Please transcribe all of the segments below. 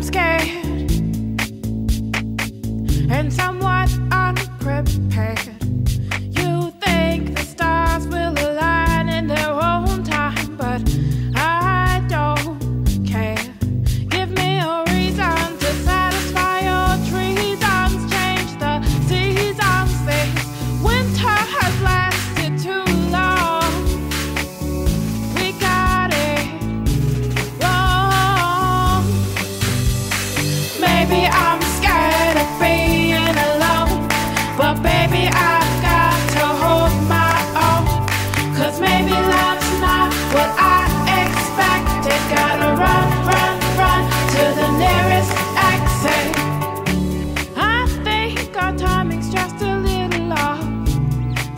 I'm scared and somewhat unprepared. You think the stars will align in their own time, but I don't care. Give me a reason to satisfy your treasons. Change the seasons. This winter has lasted too long. We got it wrong. Maybe I'm scared of being alone, but baby, I've got to hold my own. 'Cause maybe love's not what I expected. Gotta run, run, run to the nearest exit. I think our timing's just a little off.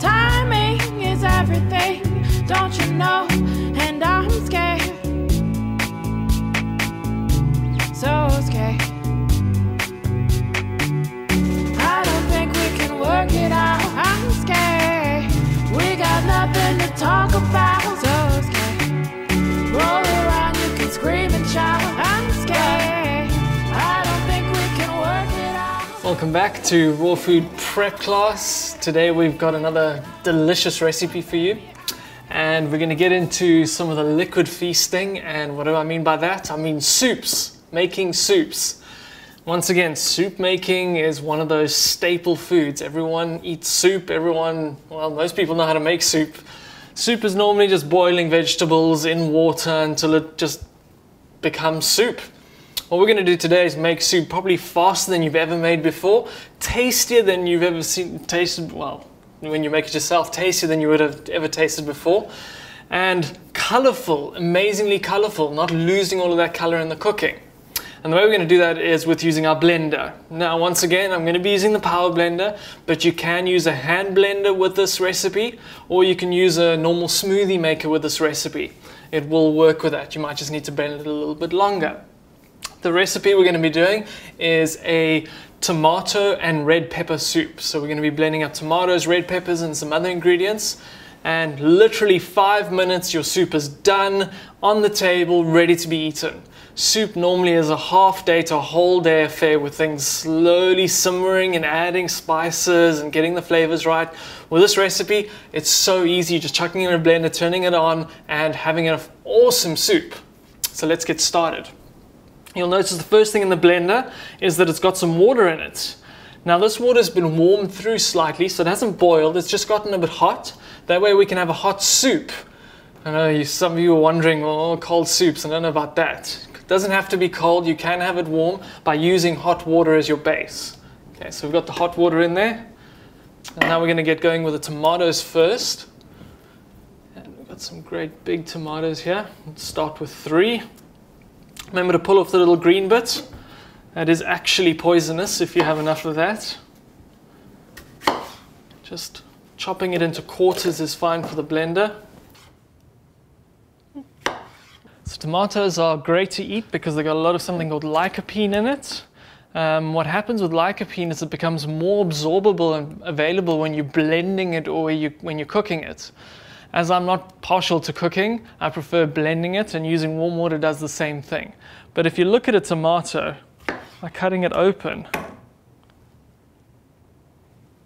Timing is everything, don't you know? And I'm scared, so scared. I don't think we can work it out. I'm scared. We got nothing to talk about. So scared. Roll around, you can scream and shout. I'm scared. I don't think we can work it out. Welcome back to Raw Food Prep class. Today we've got another delicious recipe for you. And we're going to get into some of the liquid feasting. And what do I mean by that? I mean soups, making soups. Once again, soup making is one of those staple foods. Everyone eats soup. Most people know how to make soup. Soup is normally just boiling vegetables in water until it just becomes soup. What we're going to do today is make soup probably faster than you've ever made before, tastier than you've ever tasted, well, when you make it yourself, tastier than you would have ever tasted before, and colorful, amazingly colorful, not losing all of that color in the cooking. And the way we're going to do that is with using our blender. Now, once again, I'm going to be using the power blender, but you can use a hand blender with this recipe, or you can use a normal smoothie maker with this recipe. It will work with that. You might just need to blend it a little bit longer. The recipe we're going to be doing is a tomato and red pepper soup. So we're going to be blending up tomatoes, red peppers, and some other ingredients. And literally 5 minutes, your soup is done, on the table, ready to be eaten. Soup normally is a half day to a whole day affair with things slowly simmering and adding spices and getting the flavors right. With this recipe, it's so easy, just chucking it in a blender, turning it on, and having an awesome soup. So let's get started. You'll notice the first thing in the blender is that it's got some water in it. Now this water's been warmed through slightly, so it hasn't boiled, it's just gotten a bit hot. That way we can have a hot soup. I know some of you are wondering, oh, cold soups, I don't know about that. It doesn't have to be cold, you can have it warm by using hot water as your base. Okay, so we've got the hot water in there. And now we're going to get going with the tomatoes first. And we've got some great big tomatoes here. Let's start with 3. Remember to pull off the little green bit. That is actually poisonous if you have enough of that. Just chopping it into quarters is fine for the blender. So tomatoes are great to eat because they've got a lot of something called lycopene in it. What happens with lycopene is it becomes more absorbable and available when you're blending it or when you're cooking it. As I'm not partial to cooking, I prefer blending it, and using warm water does the same thing. But if you look at a tomato, by cutting it open,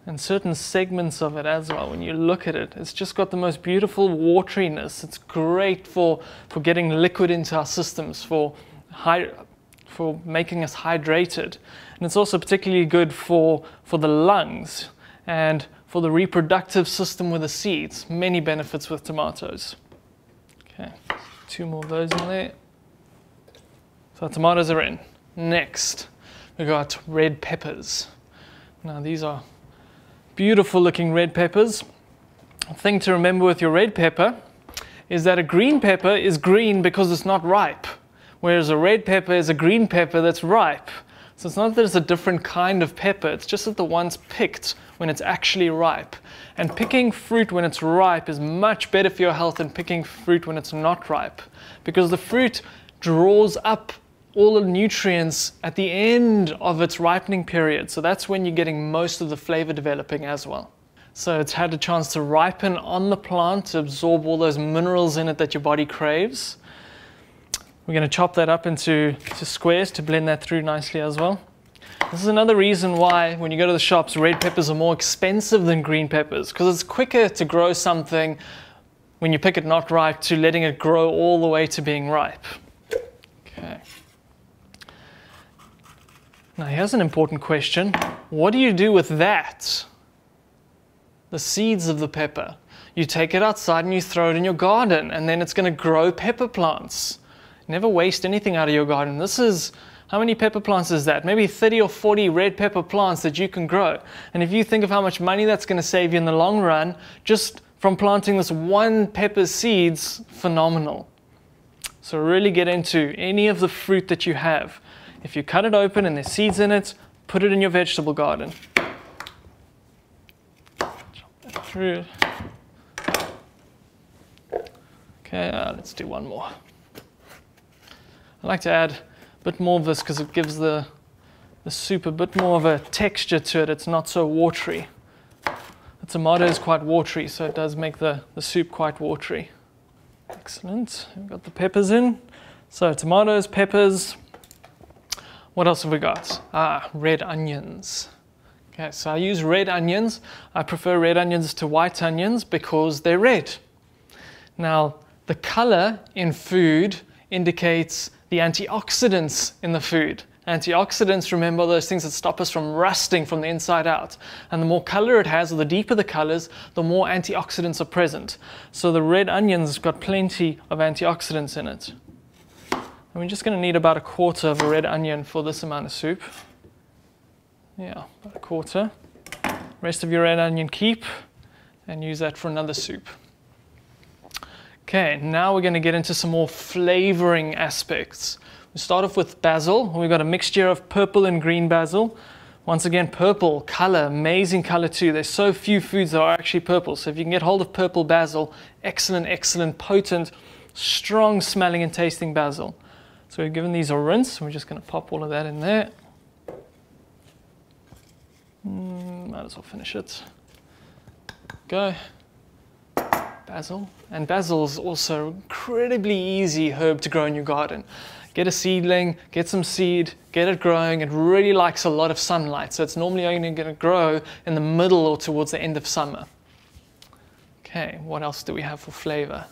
and certain segments of it as well, when you look at it, it's just got the most beautiful wateriness. It's great for getting liquid into our systems, for making us hydrated. And it's also particularly good for the lungs and for the reproductive system with the seeds. Many benefits with tomatoes. Okay, 2 more of those in there. So our tomatoes are in. Next, we got red peppers. Now these are beautiful looking red peppers. The thing to remember with your red pepper is that a green pepper is green because it's not ripe, whereas a red pepper is a green pepper that's ripe. So it's not that it's a different kind of pepper, it's just that the one's picked when it's actually ripe. And picking fruit when it's ripe is much better for your health than picking fruit when it's not ripe, because the fruit draws up all the nutrients at the end of its ripening period. So that's when you're getting most of the flavor developing as well. So it's had a chance to ripen on the plant to absorb all those minerals in it that your body craves. We're going to chop that up into squares to blend that through nicely as well. This is another reason why when you go to the shops, red peppers are more expensive than green peppers, because it's quicker to grow something when you pick it not ripe to letting it grow all the way to being ripe. Okay. Now here's an important question. What do you do with that? The seeds of the pepper. You take it outside and you throw it in your garden, and then it's going to grow pepper plants. Never waste anything out of your garden. This is, how many pepper plants is that? Maybe 30 or 40 red pepper plants that you can grow. And if you think of how much money that's going to save you in the long run, just from planting this one pepper seeds, phenomenal. So really get into any of the fruit that you have. If you cut it open and there's seeds in it, put it in your vegetable garden. Chop that through. Okay, let's do one more. I like to add a bit more of this because it gives the soup a bit more of a texture to it. It's not so watery. The tomato is quite watery, so it does make the soup quite watery. Excellent. We've got the peppers in. So tomatoes, peppers. What else have we got? Red onions. Okay, so I use red onions. I prefer red onions to white onions because they're red. Now, the color in food indicates the antioxidants in the food. Antioxidants, remember, those things that stop us from rusting from the inside out. And the more color it has, or the deeper the colors, the more antioxidants are present. So the red onions got plenty of antioxidants in it. And we're just going to need about 1/4 of a red onion for this amount of soup. Yeah, about 1/4. Rest of your red onion keep, and use that for another soup. Okay, now we're going to get into some more flavoring aspects. We start off with basil. We've got a mixture of purple and green basil. Once again, purple, color, amazing color too. There's so few foods that are actually purple. So if you can get hold of purple basil, excellent, excellent, potent, strong smelling and tasting basil. So we've given these a rinse. We're just going to pop all of that in there. Might as well finish it. Go. Basil. And basil is also incredibly easy herb to grow in your garden. Get a seedling, get some seed, get it growing. It really likes a lot of sunlight, so it's normally only going to grow in the middle or towards the end of summer. Okay, what else do we have for flavor?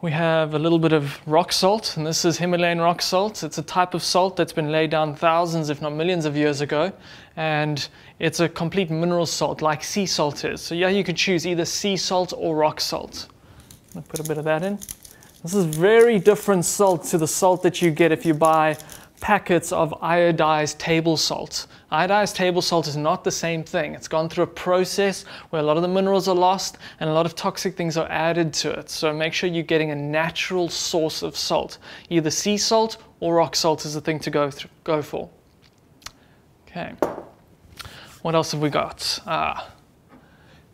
We have a little bit of rock salt, and this is Himalayan rock salt. It's a type of salt that's been laid down thousands, if not millions of years ago, and it's a complete mineral salt like sea salt is. So yeah, you could choose either sea salt or rock salt. I'll put a bit of that in. This is very different salt to the salt that you get if you buy packets of iodized table salt. Iodized table salt is not the same thing. It's gone through a process where a lot of the minerals are lost and a lot of toxic things are added to it. So make sure you're getting a natural source of salt. Either sea salt or rock salt is the thing to go for. Okay. What else have we got?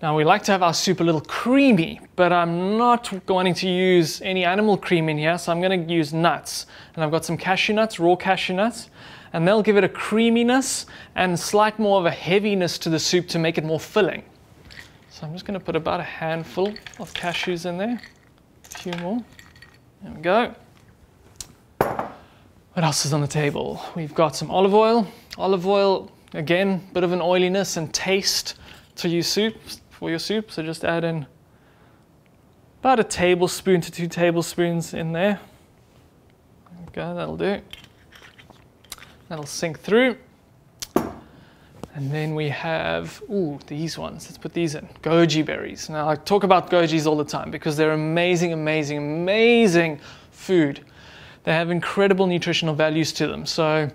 Now we like to have our soup a little creamy, but I'm not wanting to use any animal cream in here, so I'm going to use nuts. And I've got some cashew nuts, raw cashew nuts, and they'll give it a creaminess and slight more of a heaviness to the soup to make it more filling. So I'm just going to put about a handful of cashews in there, a few more. There we go. What else is on the table? We've got some olive oil. Olive oil, again, bit of an oiliness and taste to your soup. For your soup, so just add in about 1 tablespoon to 2 tablespoons in there. Okay, that'll do. That'll sink through. And then we have, these ones. Let's put these in. Goji berries. Now I talk about gojis all the time because they're amazing, amazing, amazing food. They have incredible nutritional values to them. So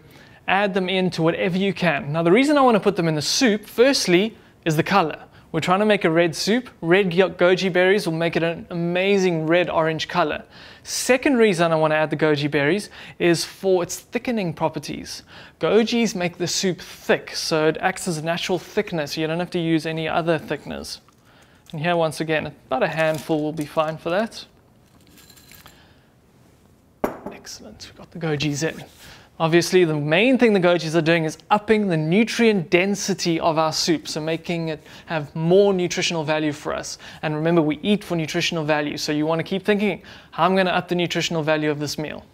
add them into whatever you can. Now the reason I want to put them in the soup, firstly, is the color. We're trying to make a red soup. Red goji berries will make it an amazing red-orange color. Second reason I want to add the goji berries is for its thickening properties. Gojis make the soup thick, so it acts as a natural thickener, so you don't have to use any other thickeners. And here, once again, about a handful will be fine for that. Excellent, we've got the gojis in. Obviously, the main thing the gojis are doing is upping the nutrient density of our soup, so making it have more nutritional value for us. And remember, we eat for nutritional value, so you want to keep thinking, how am I going to up the nutritional value of this meal?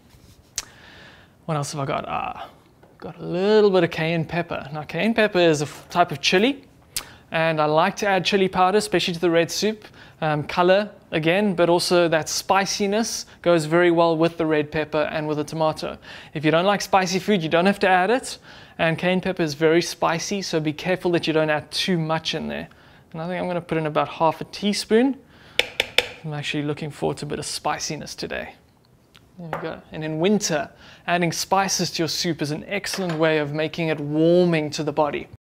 What else have I got? Got a little bit of cayenne pepper. Now cayenne pepper is a type of chili, and I like to add chili powder, especially to the red soup. Color again, but also that spiciness goes very well with the red pepper and with the tomato. If you don't like spicy food, you don't have to add it. And cayenne pepper is very spicy, so be careful that you don't add too much in there. And I think I'm going to put in about half a teaspoon. I'm actually looking forward to a bit of spiciness today. There we go. And in winter, adding spices to your soup is an excellent way of making it warming to the body.